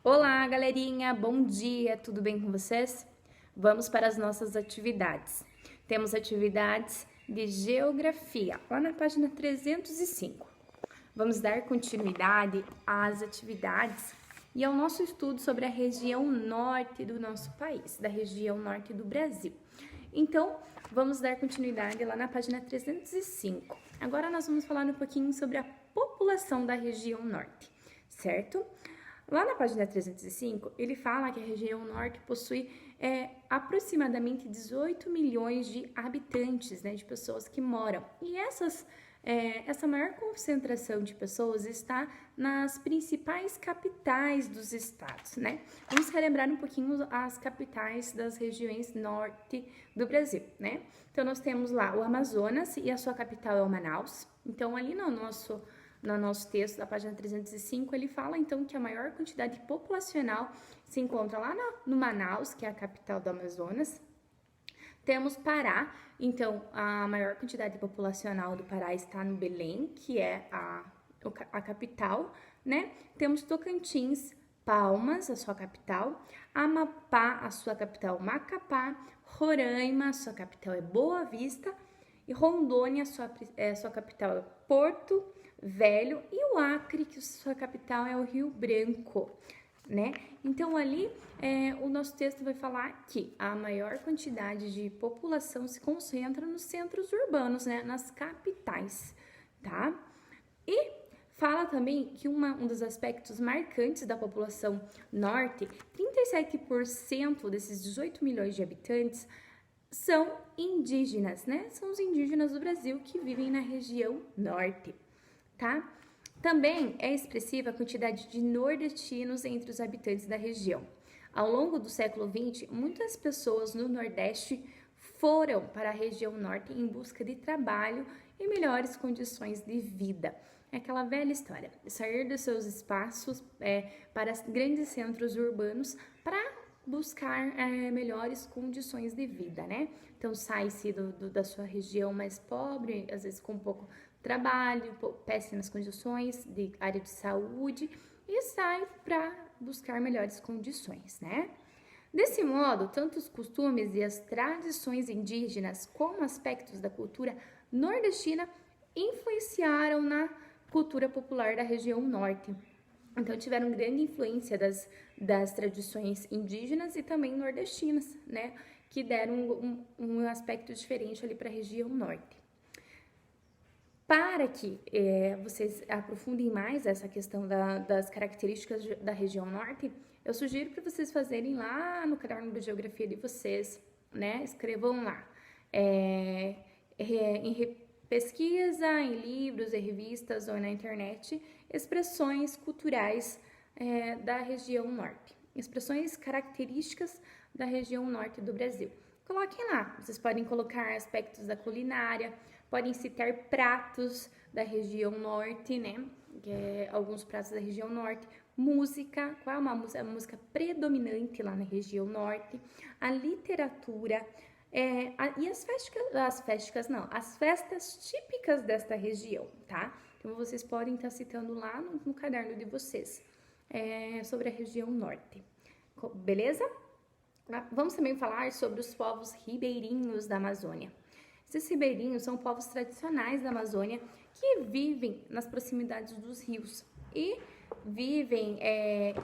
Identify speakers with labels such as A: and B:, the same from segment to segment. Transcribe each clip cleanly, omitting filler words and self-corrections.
A: Olá, galerinha, bom dia, tudo bem com vocês? Vamos para as nossas atividades. Temos atividades de geografia, lá na página 305. Vamos dar continuidade às atividades e ao nosso estudo sobre a região norte do nosso país, da região norte do Brasil. Então, vamos dar continuidade lá na página 305. Agora nós vamos falar um pouquinho sobre a população da região norte, certo? Lá na página 305, ele fala que a região norte possui aproximadamente 18 milhões de habitantes, né, de pessoas que moram. E essa maior concentração de pessoas está nas principais capitais dos estados, né? Vamos relembrar um pouquinho as capitais das regiões norte do Brasil, né? Então, nós temos lá o Amazonas e a sua capital é o Manaus. Então, ali no nosso texto da página 305, ele fala então que a maior quantidade populacional se encontra lá no Manaus, que é a capital do Amazonas. Temos Pará, então a maior quantidade populacional do Pará está no Belém, que é a capital, né? Temos Tocantins, Palmas, a sua capital, Amapá, a sua capital Macapá, Roraima, a sua capital é Boa Vista, e Rondônia, a sua capital é Porto Velho, e o Acre, que sua capital é o Rio Branco, né? Então, ali, o nosso texto vai falar que a maior quantidade de população se concentra nos centros urbanos, né? Nas capitais, tá? E fala também que um dos aspectos marcantes da população norte, 37% desses 18 milhões de habitantes são indígenas, né? São os indígenas do Brasil que vivem na região norte, tá? Também é expressiva a quantidade de nordestinos entre os habitantes da região. Ao longo do século XX, muitas pessoas no Nordeste foram para a região norte em busca de trabalho e melhores condições de vida. É aquela velha história, sair dos seus espaços para grandes centros urbanos para buscar melhores condições de vida, né? Então, sai-se da sua região mais pobre, às vezes com pouco trabalho, péssimas condições de área de saúde, e sai para buscar melhores condições, né? Desse modo, tanto os costumes e as tradições indígenas como aspectos da cultura nordestina influenciaram na cultura popular da região norte. Então, tiveram grande influência das tradições indígenas e também nordestinas, né? Que deram um aspecto diferente ali para a região norte. Para que vocês aprofundem mais essa questão das características da região norte, eu sugiro para vocês fazerem lá no caderno de geografia de vocês, né? Escrevam lá. Em pesquisa, em livros, em revistas ou na internet, expressões culturais da região norte. Expressões características da região norte do Brasil. Coloquem lá. Vocês podem colocar aspectos da culinária, podem citar pratos da região norte, né? Alguns pratos da região norte. Música, qual é a música predominante lá na região norte? A literatura e as festas típicas desta região, tá? Então, vocês podem estar citando lá no caderno de vocês sobre a região norte, beleza? Vamos também falar sobre os povos ribeirinhos da Amazônia. Esses ribeirinhos são povos tradicionais da Amazônia que vivem nas proximidades dos rios e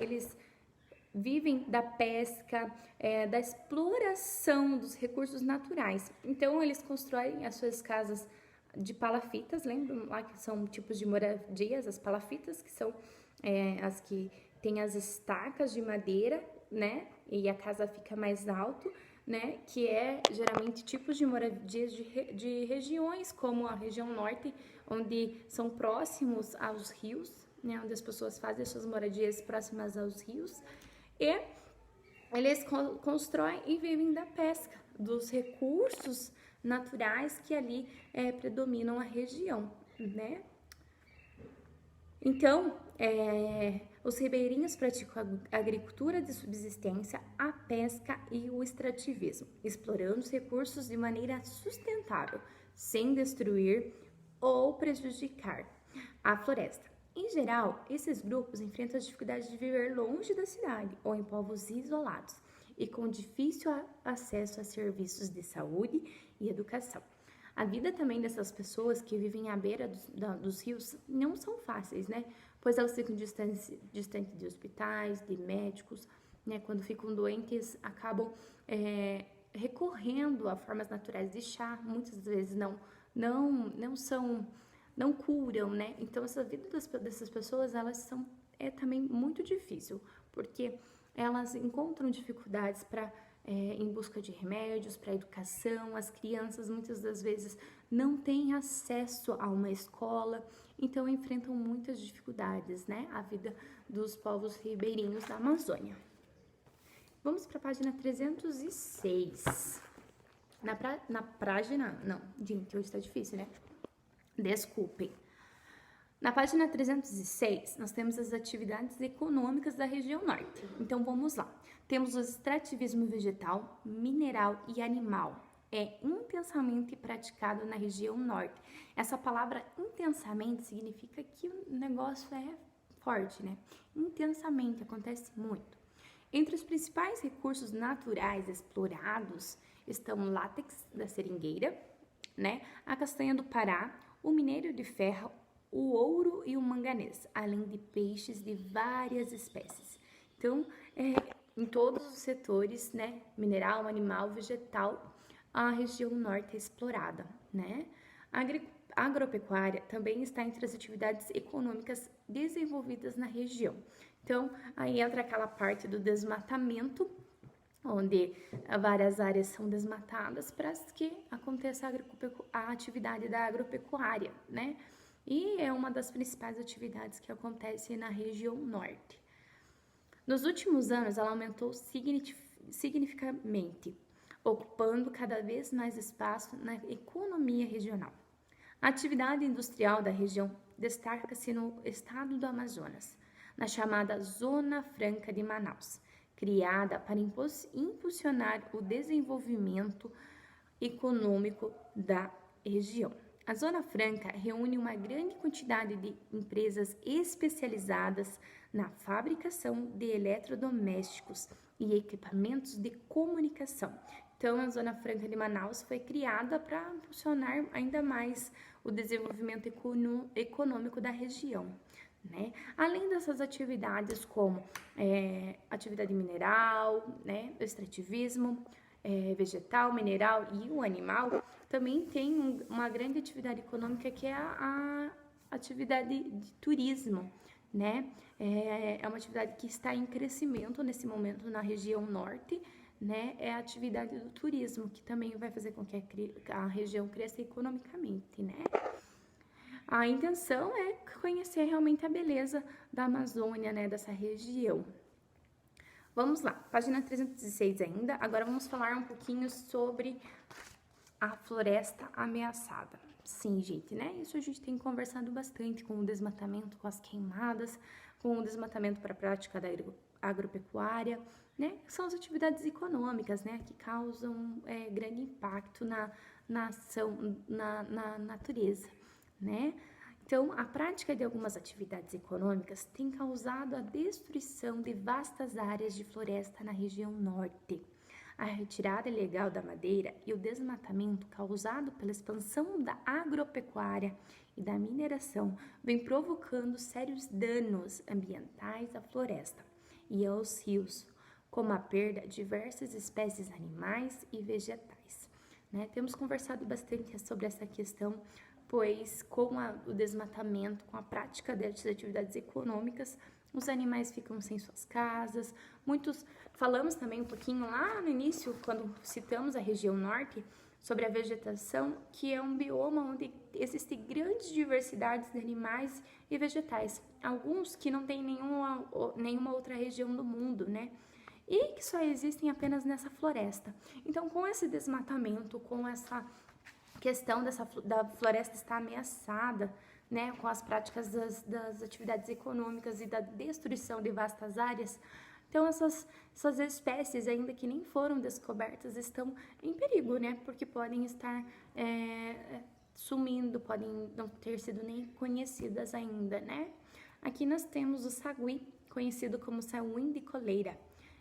A: eles vivem da pesca, da exploração dos recursos naturais. Então, eles constroem as suas casas de palafitas, lembram lá que são tipos de moradias, as palafitas, que são as que têm as estacas de madeira, né? E a casa fica mais alto, né? Que geralmente tipos de moradias de regiões, como a região norte, onde são próximos aos rios, né? Onde as pessoas fazem as suas moradias próximas aos rios. E eles constroem e vivem da pesca, dos recursos naturais que ali predominam a região, né? Então, os ribeirinhos praticam a agricultura de subsistência, a pesca e o extrativismo, explorando os recursos de maneira sustentável, sem destruir ou prejudicar a floresta. Em geral, esses grupos enfrentam as dificuldades de viver longe da cidade ou em povos isolados e com difícil acesso a serviços de saúde e educação. A vida também dessas pessoas que vivem à beira dos rios não são fáceis, né? Pois elas ficam distantes de hospitais, de médicos, né? Quando ficam doentes, acabam recorrendo a formas naturais de chá, muitas vezes não curam, né? Então, essa vida dessas pessoas, elas são também muito difícil, porque elas encontram dificuldades em busca de remédios, para educação. As crianças, muitas das vezes, não têm acesso a uma escola, então enfrentam muitas dificuldades, né? A vida dos povos ribeirinhos da Amazônia. Vamos para a página 306. Na página... Não, gente, hoje está difícil, né? Desculpem. Na página 306, nós temos as atividades econômicas da região norte. Então, vamos lá. Temos o extrativismo vegetal, mineral e animal. É intensamente praticado na região norte. Essa palavra intensamente significa que o negócio é forte, né? Intensamente, acontece muito. Entre os principais recursos naturais explorados estão o látex da seringueira, né? A castanha do Pará, o minério de ferro, o ouro e o manganês, além de peixes de várias espécies. Então, em todos os setores, né, mineral, animal, vegetal, a região norte é explorada, né? A agropecuária também está entre as atividades econômicas desenvolvidas na região. Então, aí entra aquela parte do desmatamento, onde várias áreas são desmatadas para que aconteça a atividade da agropecuária, né? E é uma das principais atividades que acontece na região norte. Nos últimos anos, ela aumentou significativamente, ocupando cada vez mais espaço na economia regional. A atividade industrial da região destaca-se no estado do Amazonas, na chamada Zona Franca de Manaus, criada para impulsionar o desenvolvimento econômico da região. A Zona Franca reúne uma grande quantidade de empresas especializadas na fabricação de eletrodomésticos e equipamentos de comunicação. Então, a Zona Franca de Manaus foi criada para impulsionar ainda mais o desenvolvimento econômico da região, né? Além dessas atividades como atividade mineral, né, o extrativismo, vegetal, mineral e o animal, também tem uma grande atividade econômica que é a atividade de turismo, né? É uma atividade que está em crescimento nesse momento na região norte, né? É a atividade do turismo, que também vai fazer com que a região cresça economicamente, né? A intenção é conhecer realmente a beleza da Amazônia, né? Dessa região. Vamos lá, página 306 ainda. Agora vamos falar um pouquinho sobre a floresta ameaçada. Sim, gente, né? Isso a gente tem conversado bastante com o desmatamento, com as queimadas, com o desmatamento para a prática da agropecuária, né? São as atividades econômicas, né? Que causam grande impacto na ação, na natureza, né? Então, a prática de algumas atividades econômicas tem causado a destruição de vastas áreas de floresta na região norte. A retirada ilegal da madeira e o desmatamento causado pela expansão da agropecuária e da mineração vem provocando sérios danos ambientais à floresta e aos rios, como a perda de diversas espécies animais e vegetais, né? Temos conversado bastante sobre essa questão, pois com o desmatamento, com a prática dessas atividades econômicas, os animais ficam sem suas casas. Falamos também um pouquinho lá no início, quando citamos a região norte, sobre a vegetação, que é um bioma onde existe grande diversidade de animais e vegetais. Alguns que não tem nenhuma outra região do mundo, né? E que só existem apenas nessa floresta. Então, com esse desmatamento, com essa questão da floresta estar ameaçada, né, com as práticas das atividades econômicas e da destruição de vastas áreas, então essas espécies, ainda que nem foram descobertas, estão em perigo, né, porque podem estar sumindo, podem não ter sido nem conhecidas ainda, né. Aqui nós temos o sagui, conhecido como saguim de coleira.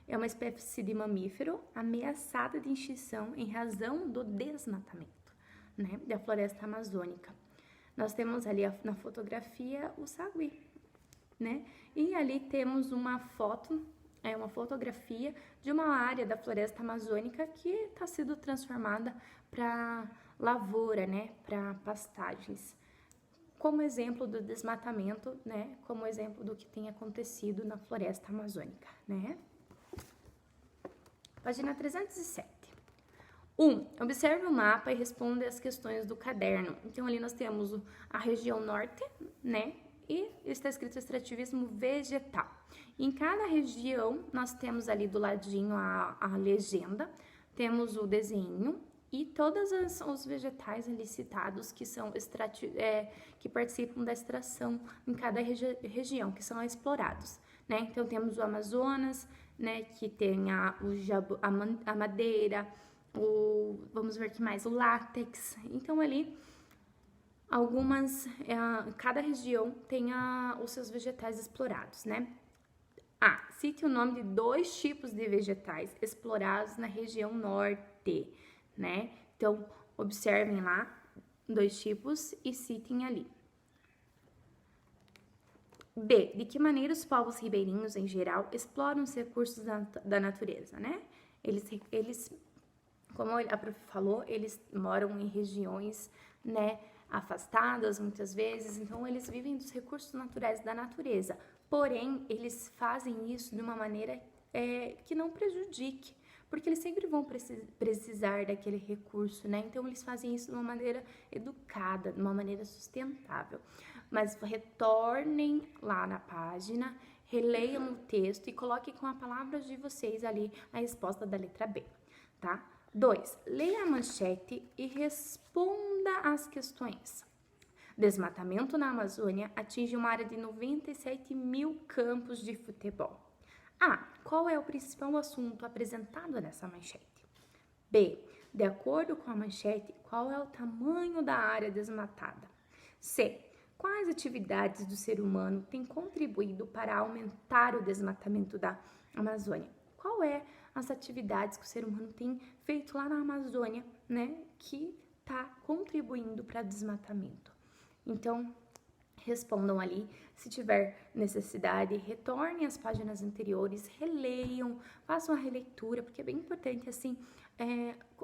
A: É uma espécie de mamífero ameaçada de extinção em razão do desmatamento, né, da floresta amazônica. Nós temos ali na fotografia o sagui, né? E ali temos uma foto, uma fotografia de uma área da floresta amazônica que está sendo transformada para lavoura, né? Para pastagens. Como exemplo do desmatamento, né? Como exemplo do que tem acontecido na floresta amazônica, né? Página 307. 1. Observe o mapa e responda as questões do caderno. Então, ali nós temos a região norte, né? E está escrito extrativismo vegetal. Em cada região, nós temos ali do ladinho a legenda, temos o desenho e todos os vegetais ali citados que são que participam da extração em cada região, que são explorados, né? Então, temos o Amazonas, né? Que tem a madeira, vamos ver que mais, o látex. Então, ali, cada região tem os seus vegetais explorados, né? Cite o nome de 2 tipos de vegetais explorados na região norte, né? Então, observem lá 2 tipos e citem ali. B. De que maneira os povos ribeirinhos, em geral, exploram os recursos da natureza, né? Eles, como a prof falou, eles moram em regiões, né, afastadas muitas vezes, então eles vivem dos recursos naturais da natureza. Porém, eles fazem isso de uma maneira que não prejudique, porque eles sempre vão precisar daquele recurso, né? Então, eles fazem isso de uma maneira educada, de uma maneira sustentável. Mas retornem lá na página, releiam o texto e coloquem com as palavras de vocês ali a resposta da letra B, tá? 2. Leia a manchete e responda às questões. Desmatamento na Amazônia atinge uma área de 97 mil campos de futebol. Qual é o principal assunto apresentado nessa manchete? B. De acordo com a manchete, qual é o tamanho da área desmatada? C. Quais atividades do ser humano têm contribuído para aumentar o desmatamento da Amazônia? Qual é as atividades que o ser humano tem feito lá na Amazônia, né, que está contribuindo para o desmatamento? Então, respondam ali. Se tiver necessidade, retornem às páginas anteriores, releiam, façam a releitura, porque é bem importante, assim,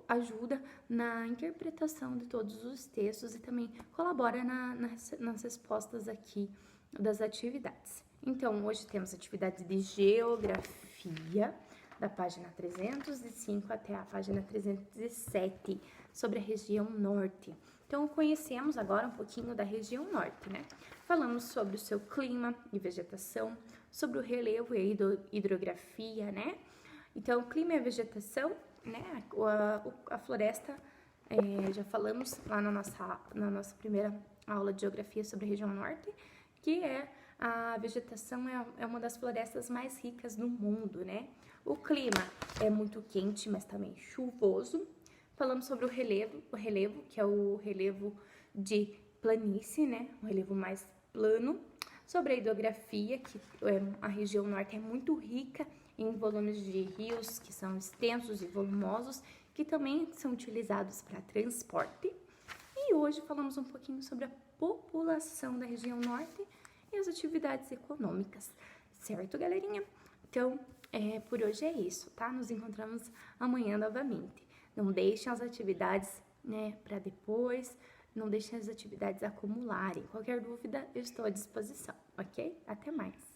A: ajuda na interpretação de todos os textos e também colabora nas respostas aqui das atividades. Então, hoje temos atividade de geografia, da página 305 até a página 307, sobre a região norte. Então, conhecemos agora um pouquinho da região norte, né? Falamos sobre o seu clima e vegetação, sobre o relevo e a hidrografia, né? Então, o clima e a vegetação, né? A floresta, já falamos lá na nossa primeira aula de geografia sobre a região norte, que a vegetação é uma das florestas mais ricas do mundo, né? O clima é muito quente, mas também chuvoso. Falamos sobre o relevo, que é o relevo de planície, né? O relevo mais plano. Sobre a hidrografia, que a região norte é muito rica em volumes de rios que são extensos e volumosos, que também são utilizados para transporte. E hoje falamos um pouquinho sobre a população da região norte e as atividades econômicas, certo, galerinha? Então, por hoje é isso, tá? Nos encontramos amanhã novamente. Não deixem as atividades, né, para depois, não deixem as atividades acumularem. Qualquer dúvida, eu estou à disposição, ok? Até mais!